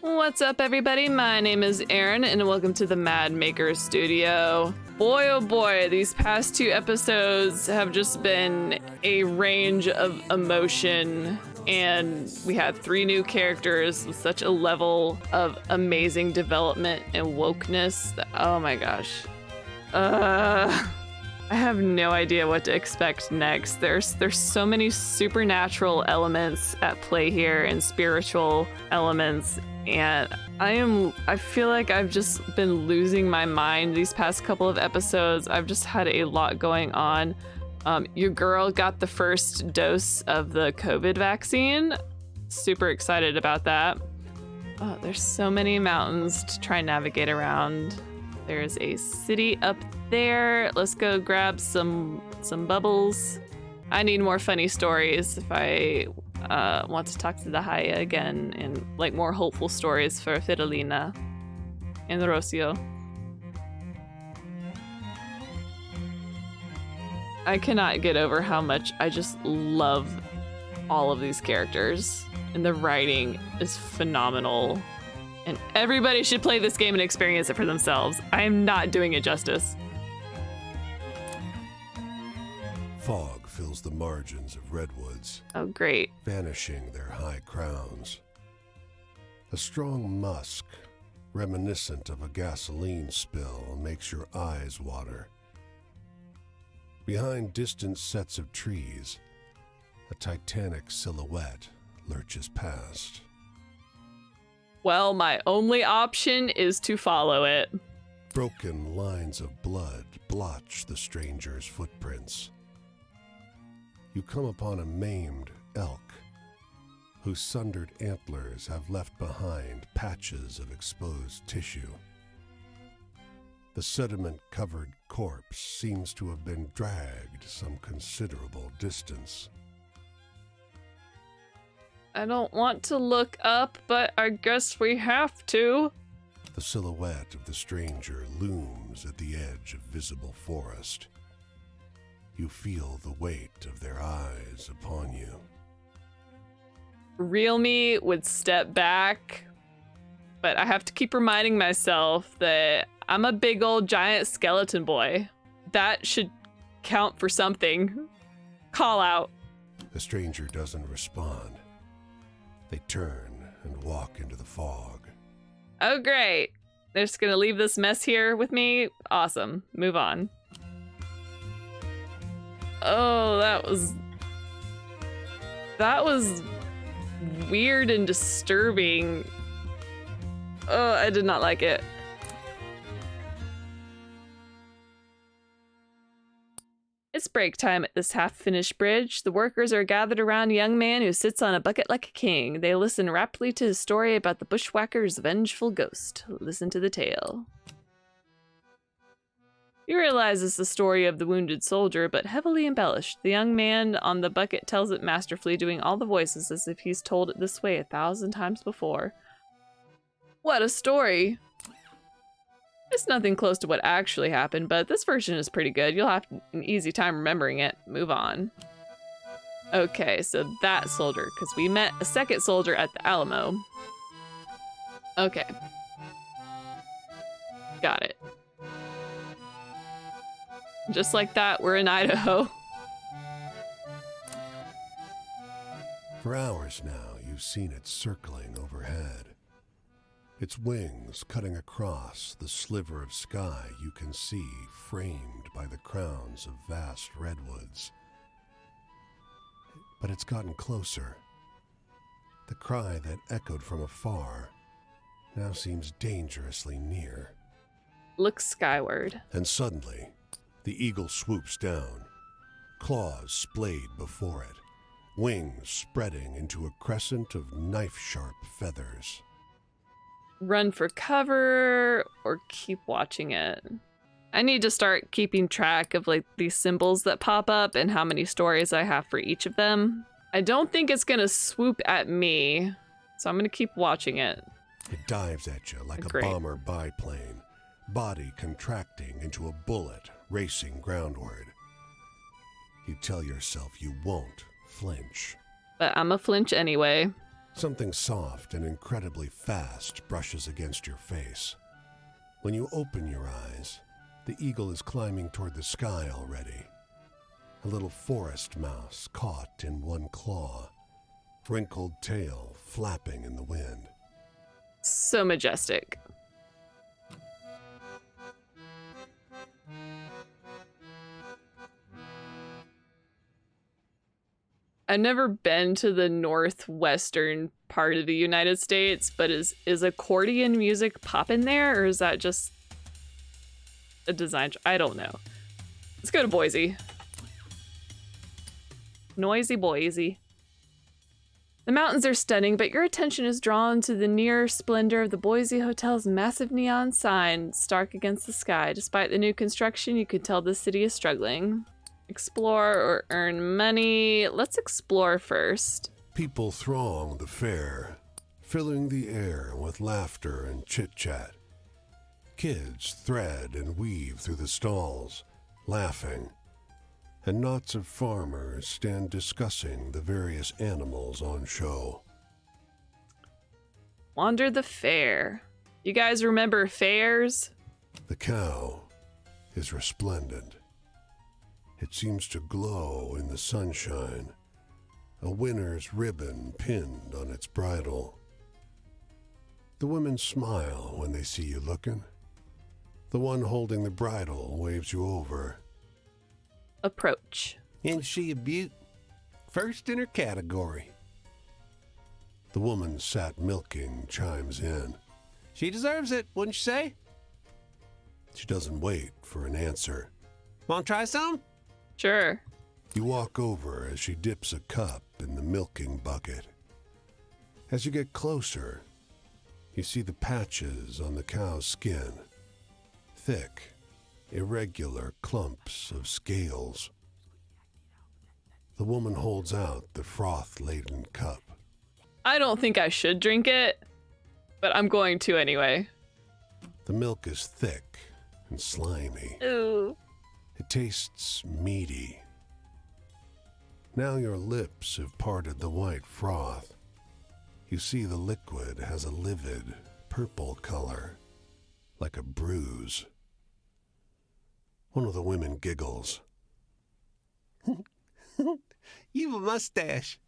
What's up, everybody? My name is Aaron, and welcome to the Mad Maker Studio. Boy, oh boy, these past two episodes have just been a range of emotion, and we had 3 new characters with such a level of amazing development and wokeness that, oh my gosh. I have no idea what to expect next. There's so many supernatural elements at play here and spiritual elements, and I feel like I've just been losing my mind these past couple of episodes. I've just had a lot going on. Your girl got the first dose of the COVID vaccine. Super excited about that. Oh, there's so many mountains to try and navigate around. There's a city up there. Let's go grab some bubbles. I need more funny stories if I want to talk to the Haya again, and like more hopeful stories for Fidelina and Rocio. I cannot get over how much I just love all of these characters, and the writing is phenomenal. And everybody should play this game and experience it for themselves. I am not doing it justice. Fog fills the margins of redwoods. Oh, great. Vanishing their high crowns. A strong musk, reminiscent of a gasoline spill, makes your eyes water. Behind distant sets of trees, a titanic silhouette lurches past. Well, my only option is to follow it. Broken lines of blood blotch the stranger's footprints. You come upon a maimed elk, whose sundered antlers have left behind patches of exposed tissue. The sediment-covered corpse seems to have been dragged some considerable distance. I don't want to look up, but I guess we have to. The silhouette of the stranger looms at the edge of visible forest. You feel the weight of their eyes upon you. Real me would step back, but I have to keep reminding myself that I'm a big old giant skeleton boy. That should count for something. Call out. The stranger doesn't respond. They turn and walk into the fog. Oh, great. They're just gonna leave this mess here with me? Awesome. Move on. Oh, that was weird and disturbing. Oh, I did not like it. It's break time at this half-finished bridge. The workers are gathered around a young man who sits on a bucket like a king. They listen raptly to his story about the bushwhacker's vengeful ghost. Listen to the tale. You realize it's the story of the wounded soldier, but heavily embellished. The young man on the bucket tells it masterfully, doing all the voices as if he's told it this way 1,000 times before. What a story! It's nothing close to what actually happened, but this version is pretty good. You'll have an easy time remembering it. Move on. Okay, so that soldier, because we met a second soldier at the Alamo. Okay. Got it. Just like that, we're in Idaho. For hours now, you've seen it circling overhead. Its wings cutting across the sliver of sky you can see framed by the crowns of vast redwoods. But it's gotten closer. The cry that echoed from afar now seems dangerously near. Look skyward. And suddenly, the eagle swoops down, claws splayed before it, wings spreading into a crescent of knife-sharp feathers. Run for cover or keep watching it. I need to start keeping track of like these symbols that pop up and how many stories I have for each of them. I don't think it's gonna swoop at me, so I'm gonna keep watching it. It dives at you like Great. a bomber biplane, body contracting into a bullet racing groundward. You tell yourself you won't flinch. But I'm a flinch anyway. Something soft and incredibly fast brushes against your face. When you open your eyes, the eagle is climbing toward the sky already. A little forest mouse caught in one claw, wrinkled tail flapping in the wind. So majestic. I've never been to the northwestern part of the United States, but is accordion music popping there, or is that just a design? I don't know. Let's go to Boise. Noisy Boise. The mountains are stunning, but your attention is drawn to the near splendor of the Boise Hotel's massive neon sign stark against the sky. Despite the new construction, you could tell the city is struggling. Explore or earn money. Let's explore first. People throng the fair, filling the air with laughter and chit-chat. Kids thread and weave through the stalls, laughing, and knots of farmers stand discussing the various animals on show. Wander the fair. You guys remember fairs? The cow is resplendent. It seems to glow in the sunshine, a winner's ribbon pinned on its bridle. The women smile when they see you looking. The one holding the bridle waves you over. Approach. Isn't she a beaut? First in her category. The woman sat milking chimes in. She deserves it, wouldn't you say? She doesn't wait for an answer. Want to try some? Sure. You walk over as she dips a cup in the milking bucket. As you get closer, you see the patches on the cow's skin. Thick, irregular clumps of scales. The woman holds out the froth-laden cup. I don't think I should drink it, but I'm going to anyway. The milk is thick and slimy. Ooh. It tastes meaty. Now your lips have parted the white froth. You see the liquid has a livid purple color, like a bruise. One of the women giggles. You've a mustache.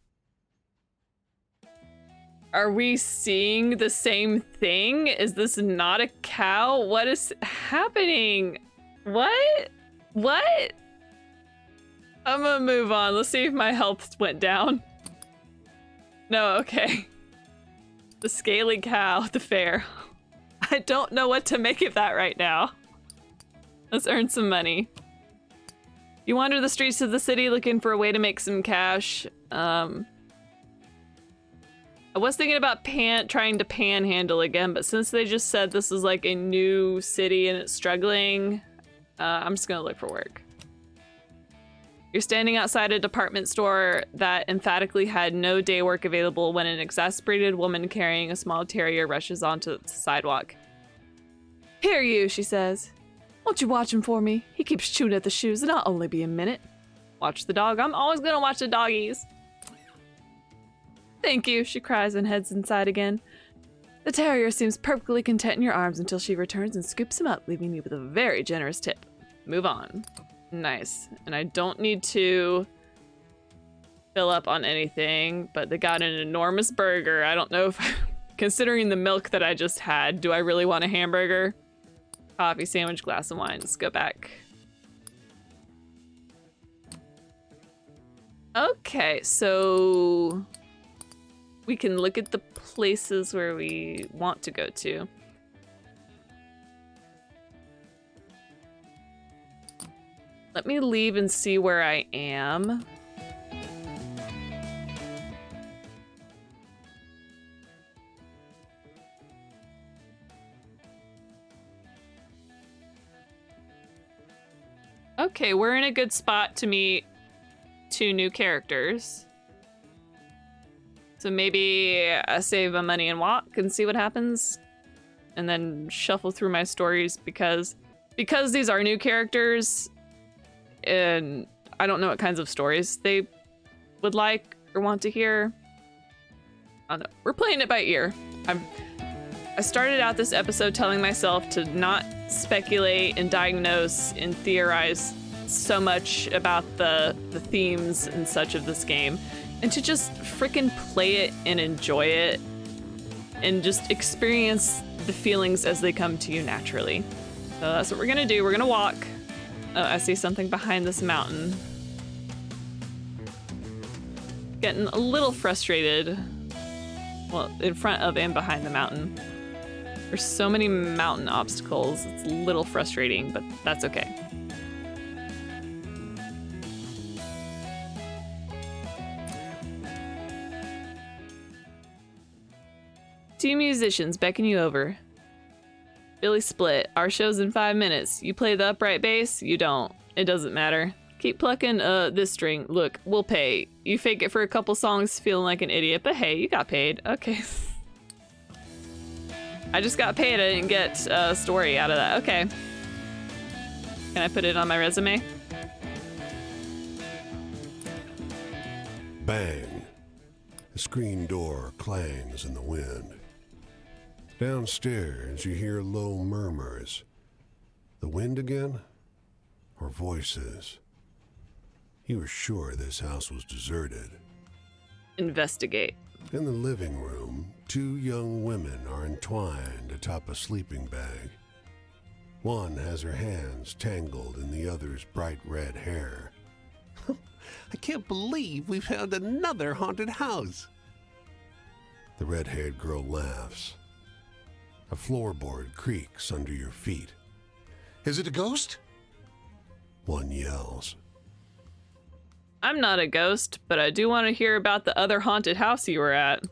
Are we seeing the same thing? Is this not a cow? What is happening? What? What? I'm gonna move on. Let's see if my health went down. No, okay. The scaly cow at the fair. I don't know what to make of that right now. Let's earn some money. You wander the streets of the city looking for a way to make some cash. I was thinking about trying to panhandle again, but since they just said this is like a new city and it's struggling, I'm just gonna look for work. You're standing outside a department store that emphatically had no day work available when an exasperated woman carrying a small terrier rushes onto the sidewalk. Here you, she says. Won't you watch him for me? He keeps chewing at the shoes and I'll only be a minute. Watch the dog. I'm always gonna watch the doggies. Thank you, she cries and heads inside again. The terrier seems perfectly content in your arms until she returns and scoops him up, leaving you with a very generous tip. Move on. Nice. And I don't need to fill up on anything, but they got an enormous burger. I don't know if, considering the milk that I just had, do I really want a hamburger? Coffee, sandwich, glass of wine. Let's go back. Okay, so we can look at the places where we want to go to. Let me leave and see where I am. Okay, we're in a good spot to meet 2 new characters. So maybe I save my money and walk and see what happens. And then shuffle through my stories because these are new characters and I don't know what kinds of stories they would like or want to hear. don't know. We're playing it by ear. I started out this episode telling myself to not speculate and diagnose and theorize so much about the themes and such of this game, and to just freaking play it and enjoy it and just experience the feelings as they come to you naturally. So that's what we're gonna do. We're gonna walk. Oh, I see something behind this mountain. Getting a little frustrated. Well, in front of and behind the mountain. There's so many mountain obstacles. It's a little frustrating, but that's okay. Two musicians beckon you over. Billy split. Our show's in 5 minutes. You play the upright bass? You don't. It doesn't matter. Keep plucking this string. Look, we'll pay. You fake it for a couple songs feeling like an idiot, but hey, you got paid. Okay. I just got paid. I didn't get a story out of that. Okay. Can I put it on my resume? Bang. The screen door clangs in the wind. Downstairs, you hear low murmurs. The wind again? Or voices? You were sure this house was deserted. Investigate. In the living room, 2 young women are entwined atop a sleeping bag. One has her hands tangled in the other's bright red hair. I can't believe we found another haunted house. The red-haired girl laughs. A floorboard creaks under your feet. Is it a ghost? One yells. I'm not a ghost, but I do want to hear about the other haunted house you were at.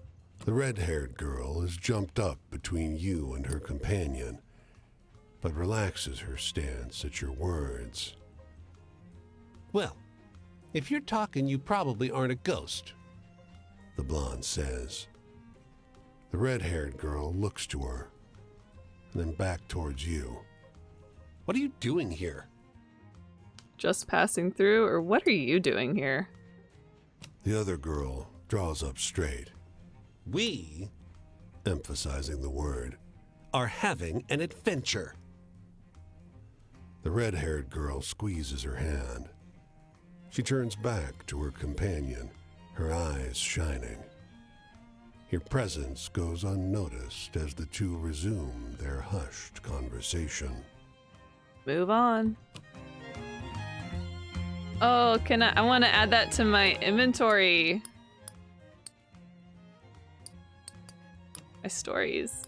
The red-haired girl is jumped up between you and her companion, but relaxes her stance at your words. Well, if you're talking, you probably aren't a ghost, The blonde says. The red-haired girl looks to her, and then back towards you. What are you doing here? Just passing through, or what are you doing here? The other girl draws up straight, We emphasizing the word. are having an adventure. The red-haired girl squeezes her hand. She turns back to her companion, her eyes shining. Your presence goes unnoticed as the two resume their hushed conversation. Move on. Oh, I want to add that to my inventory. My stories.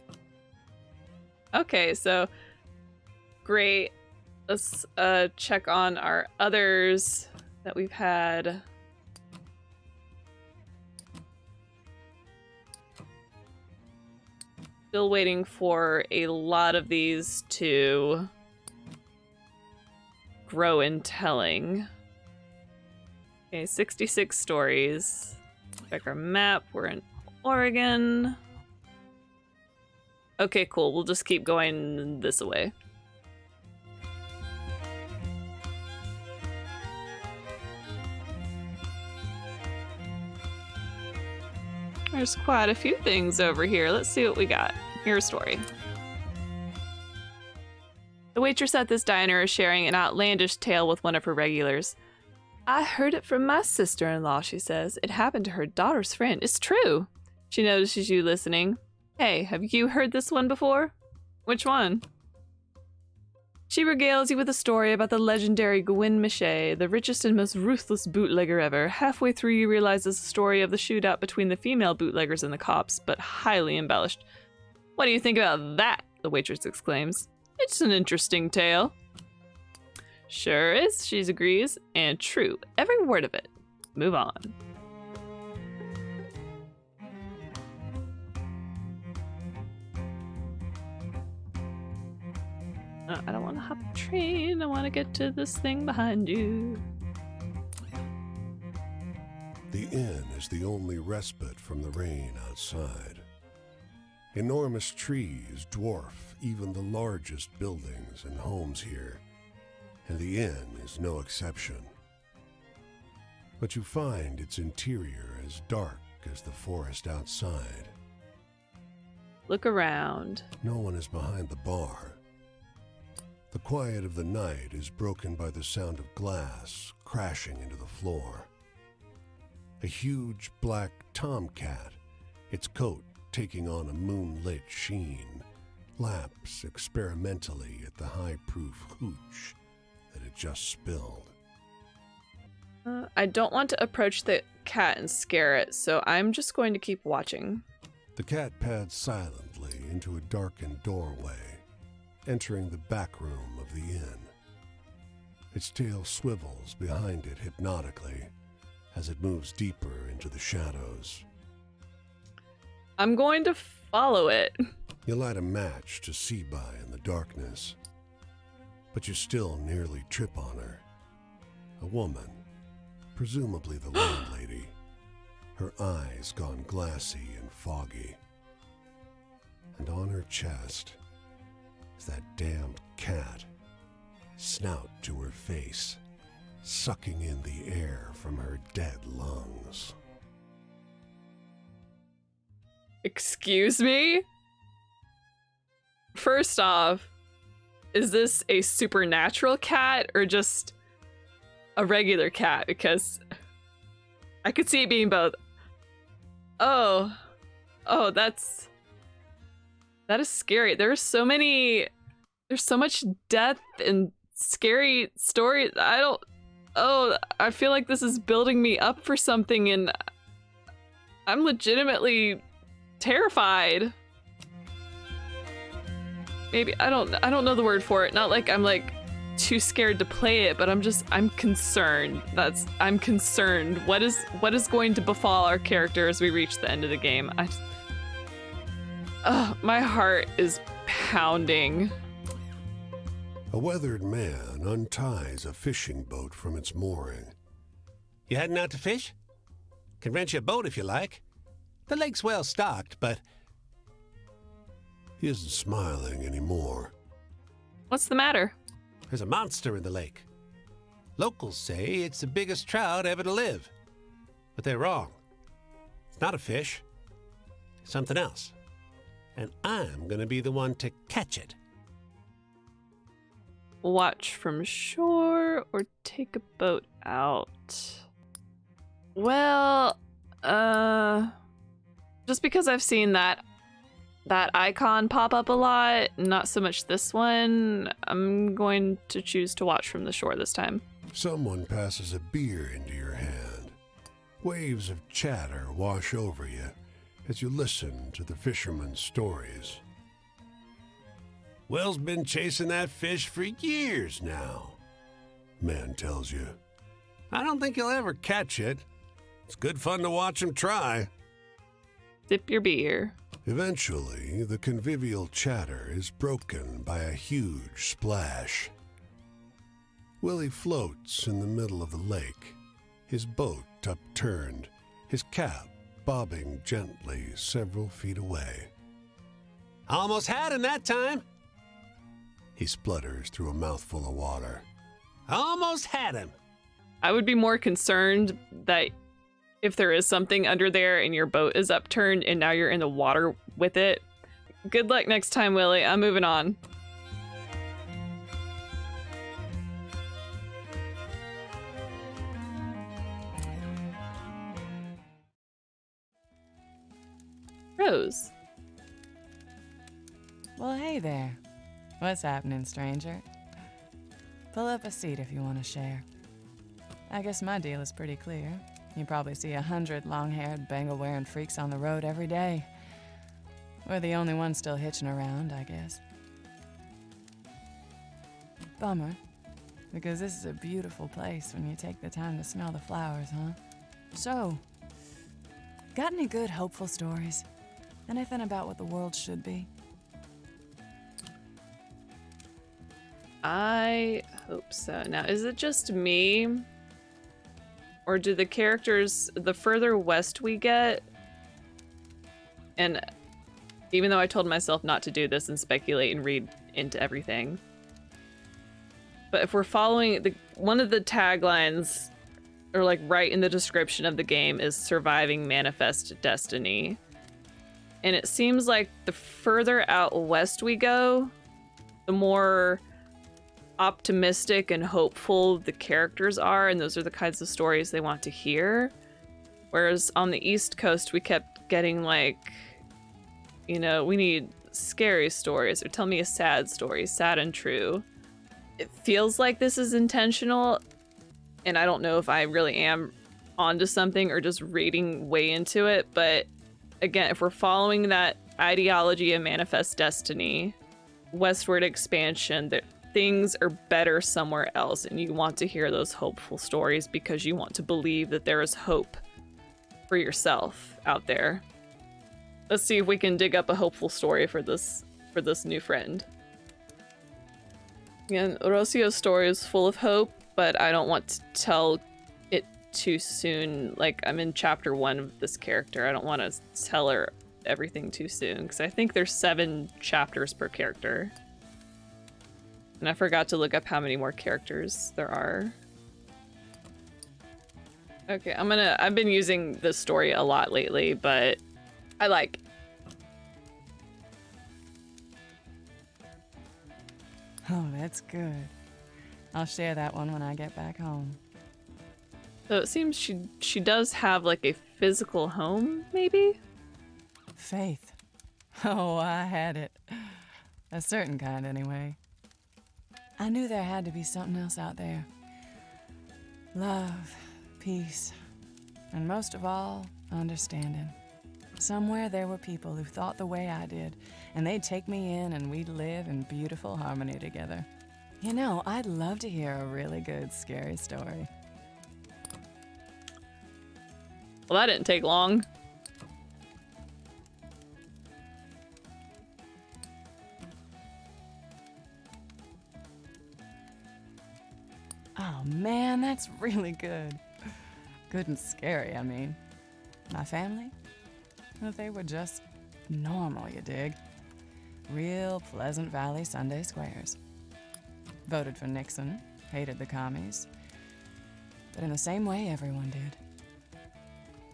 Okay, so great. Let's check on our others that we've had. Still waiting for a lot of these to grow in telling. Okay, 66 stories. Check our map. We're in Oregon. Okay, cool. We'll just keep going this way. There's quite a few things over here. Let's see what we got. Here's a story. The waitress at this diner is sharing an outlandish tale with one of her regulars. I heard it from my sister-in-law, she says. It happened to her daughter's friend. It's true. She notices you listening. Hey, have you heard this one before? Which one? She regales you with a story about the legendary Gwyn Miche, the richest and most ruthless bootlegger ever. Halfway through, you realize it's a story of the shootout between the female bootleggers and the cops, but highly embellished. What do you think about that? The waitress exclaims. It's an interesting tale. Sure is, she agrees, and true, every word of it. Move on. I don't want to hop a train. I want to get to this thing behind you. The inn is the only respite from the rain outside. Enormous trees dwarf even the largest buildings and homes here, and the inn is no exception. But you find its interior as dark as the forest outside. Look around. No one is behind the bar. The quiet of the night is broken by the sound of glass crashing into the floor. A huge black tomcat, its coat taking on a moonlit sheen, laps experimentally at the high-proof hooch that it just spilled. I don't want to approach the cat and scare it, so I'm just going to keep watching. The cat pads silently into a darkened doorway, entering the back room of the inn. Its tail swivels behind it hypnotically as it moves deeper into the shadows. I'm going to follow it. You light a match to see by in the darkness, but you still nearly trip on her. A woman, presumably the landlady, her eyes gone glassy and foggy. And on her chest is that damned cat, snout to her face, sucking in the air from her dead lungs. Excuse me? First off, is this a supernatural cat or just a regular cat? Because I could see it being both. Oh, that is scary. There's so much death and scary stories. I feel like this is building me up for something and I'm legitimately terrified. Maybe I don't know the word for it. Not like I'm like too scared to play it, but I'm concerned. I'm concerned. What is going to befall our character as we reach the end of the game? My heart is pounding. A weathered man unties a fishing boat from its mooring. You heading out to fish? Can rent you a boat if you like. The lake's well stocked, but... He isn't smiling anymore. What's the matter? There's a monster in the lake. Locals say it's the biggest trout ever to live. But they're wrong. It's not a fish. It's something else. And I'm gonna be the one to catch it. Watch from shore or take a boat out? Well, just because I've seen that icon pop up a lot, not so much this one, I'm going to choose to watch from the shore this time. Someone passes a beer into your hand. Waves of chatter wash over you as you listen to the fisherman's stories. Will's been chasing that fish for years now, man tells you. I don't think he'll ever catch it. It's good fun to watch him try. Sip your beer. Eventually, the convivial chatter is broken by a huge splash. Willy floats in the middle of the lake, his boat upturned, his cap bobbing gently several feet away. Almost had him that time. He splutters through a mouthful of water. Almost had him. I would be more concerned that if there is something under there and your boat is upturned and now you're in the water with it. Good luck next time, Willy. I'm moving on. Rose. Well, hey there. What's happening, stranger? Pull up a seat if you want to share. I guess my deal is pretty clear. You probably see 100 long-haired, bangle-wearing freaks on the road every day. We're the only ones still hitching around, I guess. Bummer, because this is a beautiful place when you take the time to smell the flowers, huh? So, got any good, hopeful stories? Anything about what the world should be? I hope so. Now, is it just me? Or do the characters, the further west we get, and even though I told myself not to do this and speculate and read into everything, but if we're following one of the taglines or like right in the description of the game, is surviving manifest destiny. And it seems like the further out west we go, the more optimistic and hopeful the characters are, and those are the kinds of stories they want to hear. Whereas on the East Coast, we kept getting like, you know, we need scary stories, or tell me a sad story, sad and true. It feels like this is intentional, and I don't know if I really am onto something or just reading way into it, but again, if we're following that ideology of manifest destiny, westward expansion, that things are better somewhere else, and you want to hear those hopeful stories because you want to believe that there is hope for yourself out there. Let's see if we can dig up a hopeful story for this new friend. Again, Rocio's story is full of hope, but I don't want to tell it too soon. Like, I'm in chapter 1 of this character. I don't want to tell her everything too soon, because I think there's 7 chapters per character. And I forgot to look up how many more characters there are. Okay, I've been using this story a lot lately, but I like it. Oh, that's good. I'll share that one when I get back home. So it seems she does have like a physical home, maybe? Faith. Oh, I had it. A certain kind, anyway. I knew there had to be something else out there. Love, peace, and most of all, understanding. Somewhere there were people who thought the way I did, and they'd take me in and we'd live in beautiful harmony together. You know, I'd love to hear a really good, scary story. Well, that didn't take long. Oh man, that's really good. Good and scary, I mean. My family? Well, they were just normal, you dig. Real Pleasant Valley Sunday squares. Voted for Nixon, hated the commies. But in the same way everyone did.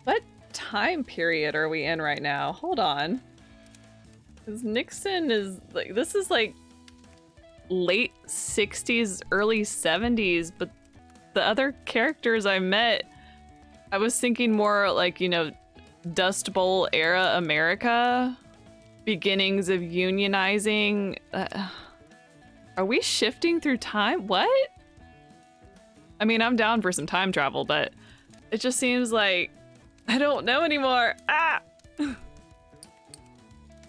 What time period are we in right now? Hold on. Because Nixon is like, this is like late 60s, early 70s, but the other characters I met, I was thinking more like, you know, Dust Bowl era America, beginnings of unionizing. Are we shifting through time? What? I mean, I'm down for some time travel, but it just seems like I don't know anymore. Ah!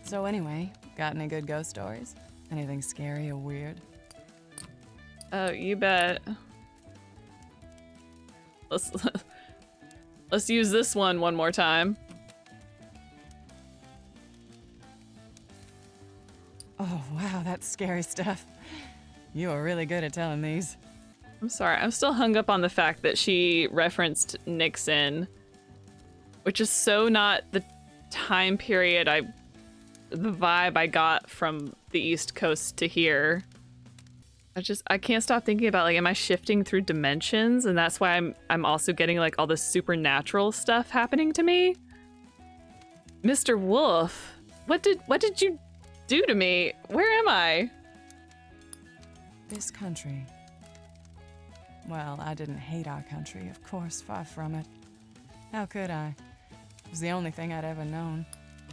So anyway, got any good ghost stories? Anything scary or weird? Oh, you bet. Let's use this one more time. Oh, wow, that's scary stuff. You are really good at telling these. I'm sorry, I'm still hung up on the fact that she referenced Nixon, which is so not the time period the vibe I got from the East Coast to here. I can't stop thinking about, like, am I shifting through dimensions? And that's why I'm also getting like all this supernatural stuff happening to me. Mr. Wolf, what did you do to me? Where am I? This country. Well, I didn't hate our country, of course, far from it. How could I? It was the only thing I'd ever known.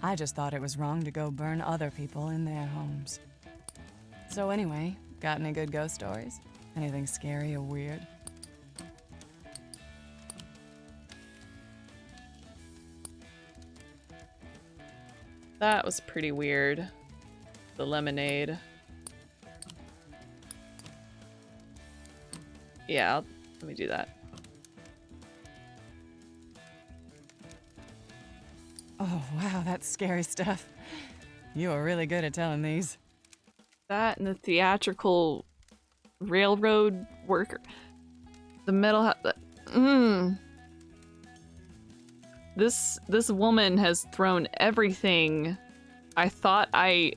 I just thought it was wrong to go burn other people in their homes. So anyway, got any good ghost stories? Anything scary or weird? That was pretty weird. The lemonade. Yeah, let me do that. Oh, wow, that's scary stuff. You are really good at telling these. That and the theatrical railroad worker. The metal This woman has thrown everything I thought I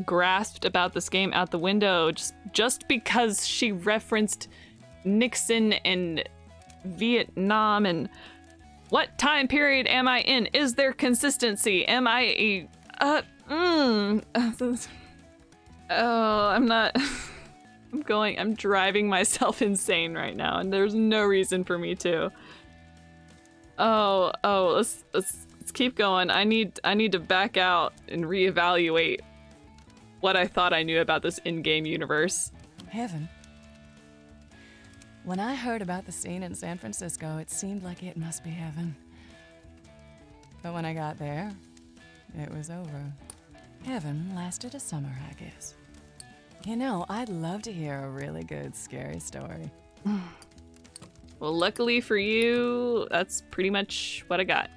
grasped about this game out the window just because she referenced Nixon and Vietnam, and what time period am I in? Is there consistency? Am I a, I'm not, I'm driving myself insane right now, and there's no reason for me to. Let's keep going. I need to back out and reevaluate what I thought I knew about this in-game universe. Heaven. When I heard about the scene in San Francisco, it seemed like it must be heaven. But when I got there, it was over. Heaven lasted a summer, I guess. You know, I'd love to hear a really good, scary story. Well, luckily for you, that's pretty much what I got.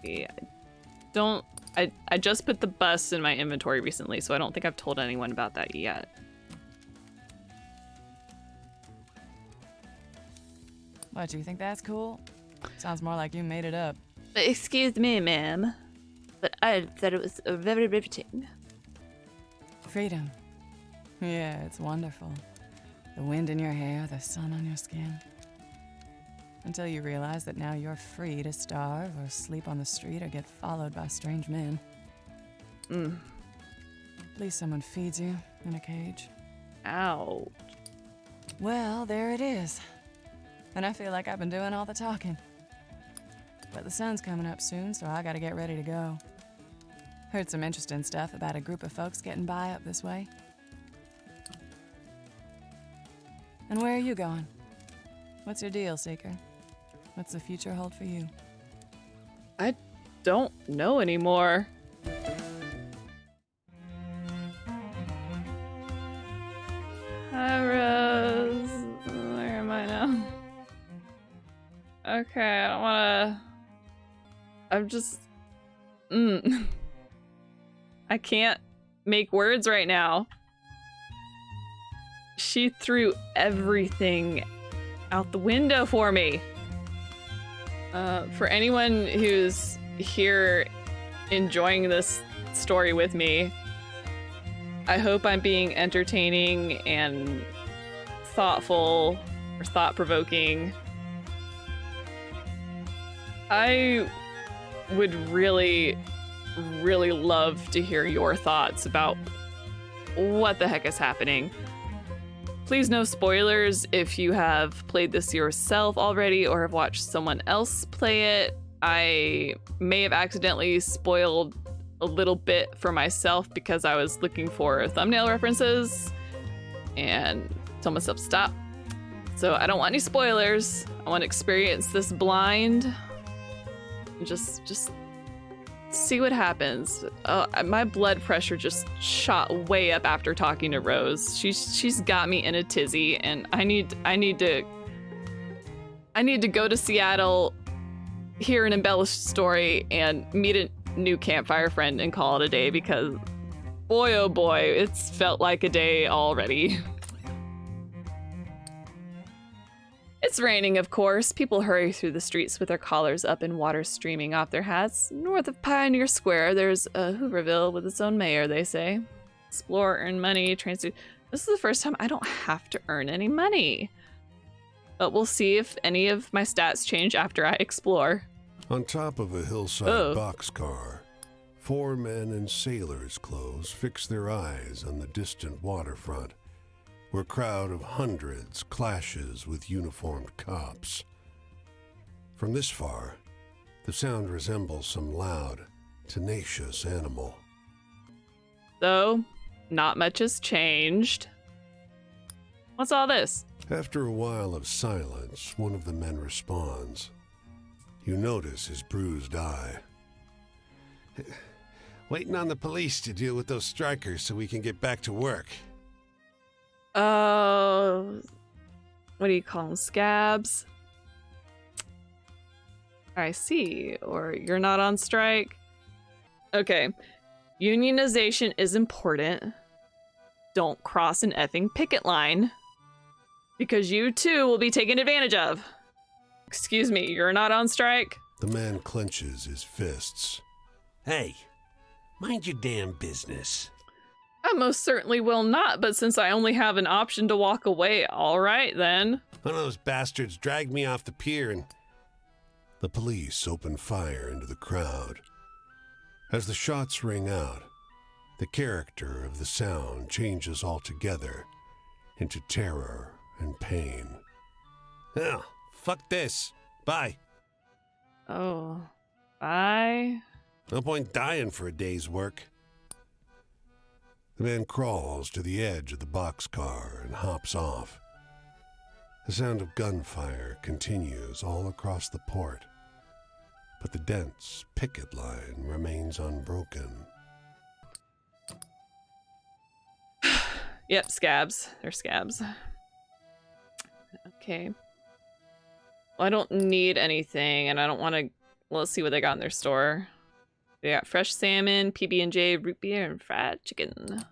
Yeah, I just put the bus in my inventory recently, so I don't think I've told anyone about that yet. What, you think that's cool? Sounds more like you made it up. Excuse me, ma'am, but I thought it was very riveting. Freedom. Yeah, it's wonderful. The wind in your hair, the sun on your skin. Until you realize that now you're free to starve or sleep on the street or get followed by strange men. At least someone feeds you in a cage. Ow. Well, there it is. And I feel like I've been doing all the talking. But the sun's coming up soon, so I gotta get ready to go. Heard some interesting stuff about a group of folks getting by up this way. And where are you going? What's your deal, Seeker? What's the future hold for you? I don't know anymore. Hi, Rose. Where am I now? Okay, I don't wanna... I'm just... I can't make words right now. She threw everything out the window for me. For anyone who's here enjoying this story with me, I hope I'm being entertaining and thoughtful or thought-provoking. I would really, really love to hear your thoughts about what the heck is happening. Please no spoilers if you have played this yourself already or have watched someone else play it. I may have accidentally spoiled a little bit for myself because I was looking for thumbnail references and told myself stop. So I don't want any spoilers. I want to experience this blind and just see what happens. My blood pressure just shot way up after talking to Rose. She's got me in a tizzy, and I need to go to Seattle, hear an embellished story, and meet a new campfire friend and call it a day because, boy oh boy, it's felt like a day already. It's raining, of course. People hurry through the streets with their collars up and water streaming off their hats. North of Pioneer Square, there's a Hooverville with its own mayor, they say. Explore, earn money, This is the first time I don't have to earn any money. But we'll see if any of my stats change after I explore. On top of a hillside boxcar, 4 men in sailors' clothes fix their eyes on the distant waterfront, where a crowd of hundreds clashes with uniformed cops. From this far, the sound resembles some loud, tenacious animal. So, not much has changed. What's all this? After a while of silence, one of the men responds. You notice his bruised eye. Waiting on the police to deal with those strikers so we can get back to work. What do you call them? Scabs? I see. Or you're not on strike? Okay. Unionization is important. Don't cross an effing picket line. Because you too will be taken advantage of. Excuse me, you're not on strike? The man clenches his fists. Hey, mind your damn business. I most certainly will not, but since I only have an option to walk away, all right then. One of those bastards dragged me off the pier and... The police open fire into the crowd. As the shots ring out, the character of the sound changes altogether into terror and pain. Oh, fuck this. Bye. Oh, bye. No point dying for a day's work. The man crawls to the edge of the boxcar and hops off. The sound of gunfire continues all across the port, but the dense picket line remains unbroken. Yep, scabs. They're scabs. Okay. Well, I don't need anything, and I don't want to... Let's see what they got in their store. They got fresh salmon, PB&J, root beer, and fried chicken.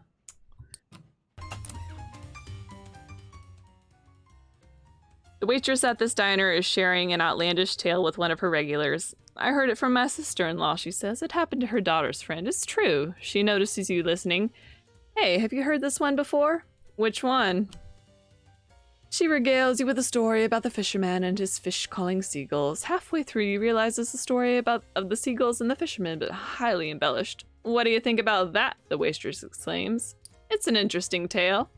The waitress at this diner is sharing an outlandish tale with one of her regulars. I heard it from my sister-in-law, she says. It happened to her daughter's friend. It's true. She notices you listening. Hey, have you heard this one before? Which one? She regales you with a story about the fisherman and his fish calling seagulls. Halfway through, you realize it's a story of the seagulls and the fisherman, but highly embellished. What do you think about that? The waitress exclaims. It's an interesting tale.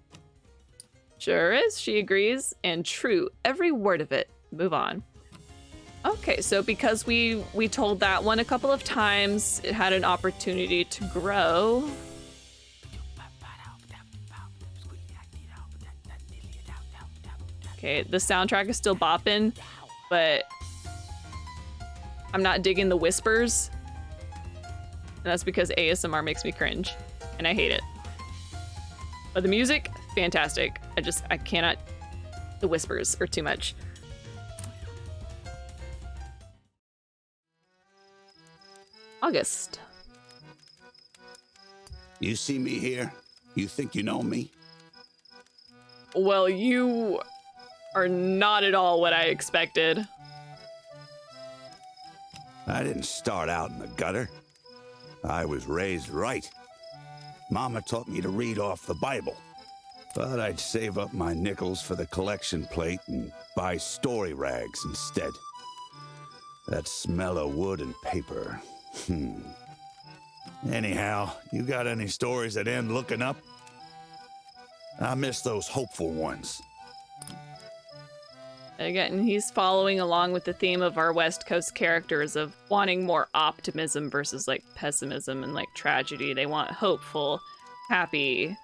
Sure is, she agrees, and true, every word of it. Move on. Okay, so because we told that one a couple of times, it had an opportunity to grow. Okay, the soundtrack is still bopping, but I'm not digging the whispers. And that's because ASMR makes me cringe, and I hate it. But the music, fantastic. I cannot, the whispers are too much. August. You see me here? You think you know me? Well, you are not at all what I expected. I didn't start out in the gutter. I was raised right. Mama taught me to read off the Bible. But I'd save up my nickels for the collection plate and buy story rags instead. That smell of wood and paper. Anyhow, you got any stories that end looking up? I miss those hopeful ones. Again, he's following along with the theme of our West Coast characters of wanting more optimism versus like pessimism and like tragedy. They want hopeful, happy.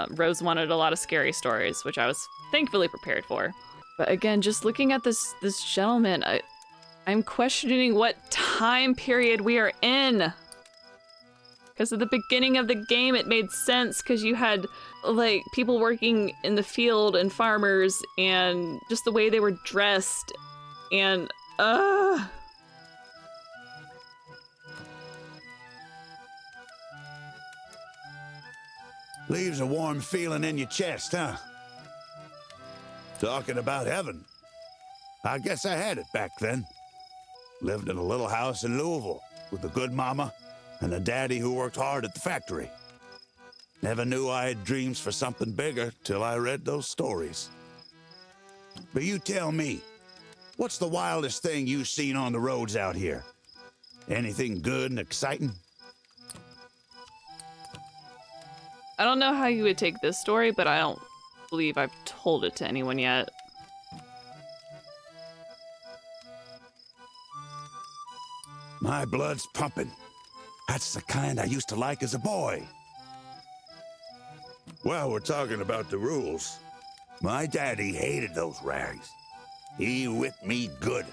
Rose wanted a lot of scary stories, which I was thankfully prepared for. But again, just looking at this gentleman, I'm questioning what time period we are in. Because at the beginning of the game, it made sense because you had like people working in the field and farmers and just the way they were dressed and Leaves a warm feeling in your chest, huh? Talking about heaven. I guess I had it back then. Lived in a little house in Louisville with a good mama and a daddy who worked hard at the factory. Never knew I had dreams for something bigger till I read those stories. But you tell me, what's the wildest thing you've seen on the roads out here? Anything good and exciting? I don't know how you would take this story, but I don't believe I've told it to anyone yet. My blood's pumping. That's the kind I used to like as a boy. Well, we're talking about the rules. My daddy hated those rags. He whipped me good.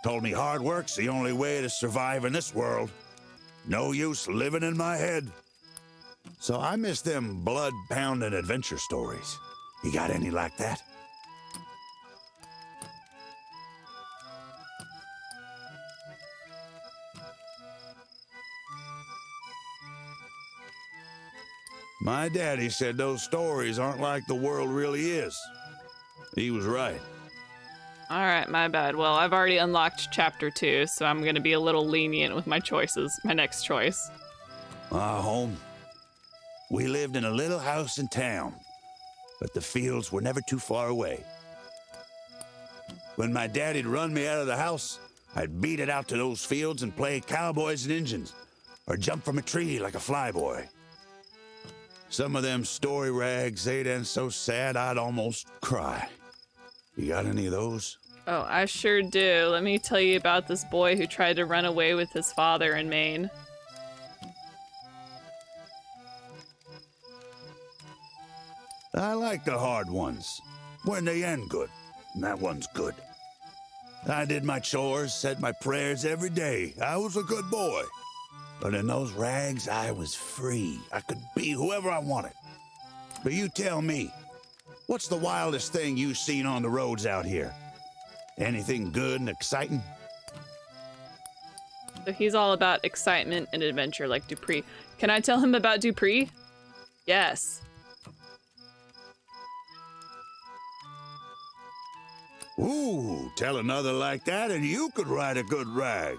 Told me hard work's the only way to survive in this world. No use living in my head. So I miss them blood-pounding adventure stories. You got any like that? My daddy said those stories aren't like the world really is. He was right. All right, my bad. Well, I've already unlocked chapter 2, so I'm going to be a little lenient with my choices, my next choice. Home. We lived in a little house in town, but the fields were never too far away. When my daddy'd run me out of the house, I'd beat it out to those fields and play cowboys and Injuns, or jump from a tree like a flyboy. Some of them story rags, they'd end so sad I'd almost cry. You got any of those? Oh, I sure do. Let me tell you about this boy who tried to run away with his father in Maine. I like the hard ones, when they end good, and that one's good. I did my chores, said my prayers every day. I was a good boy. But in those rags, I was free. I could be whoever I wanted. But you tell me, what's the wildest thing you've seen on the roads out here? Anything good and exciting? So he's all about excitement and adventure like Dupree. Can I tell him about Dupree? Yes. Ooh, tell another like that and you could write a good rag.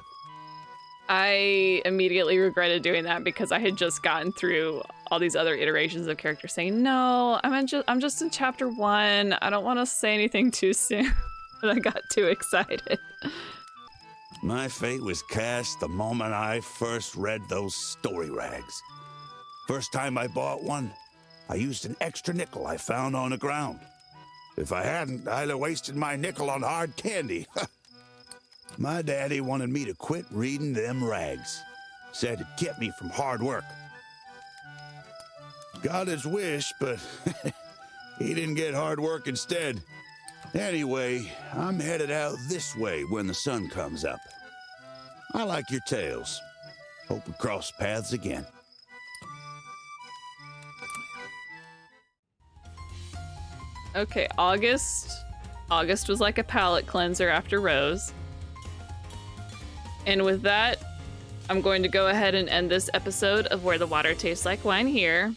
I immediately regretted doing that because I had just gotten through all these other iterations of characters saying, no, I'm just in chapter 1. I don't want to say anything too soon. But I got too excited. My fate was cast the moment I first read those story rags. First time I bought one, I used an extra nickel I found on the ground. If I hadn't, I'd have wasted my nickel on hard candy. My daddy wanted me to quit reading them rags. Said it kept me from hard work. Got his wish, but he didn't get hard work instead. Anyway, I'm headed out this way when the sun comes up. I like your tales. Hope we cross paths again. Okay, August. August was like a palate cleanser after Rose. And with that, I'm going to go ahead and end this episode of Where the Water Tastes Like Wine here.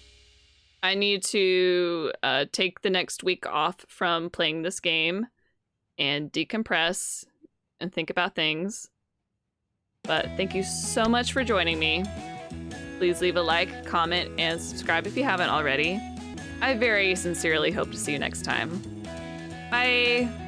I need to take the next week off from playing this game and decompress and think about things. But thank you so much for joining me. Please leave a like, comment, and subscribe if you haven't already. I very sincerely hope to see you next time. Bye!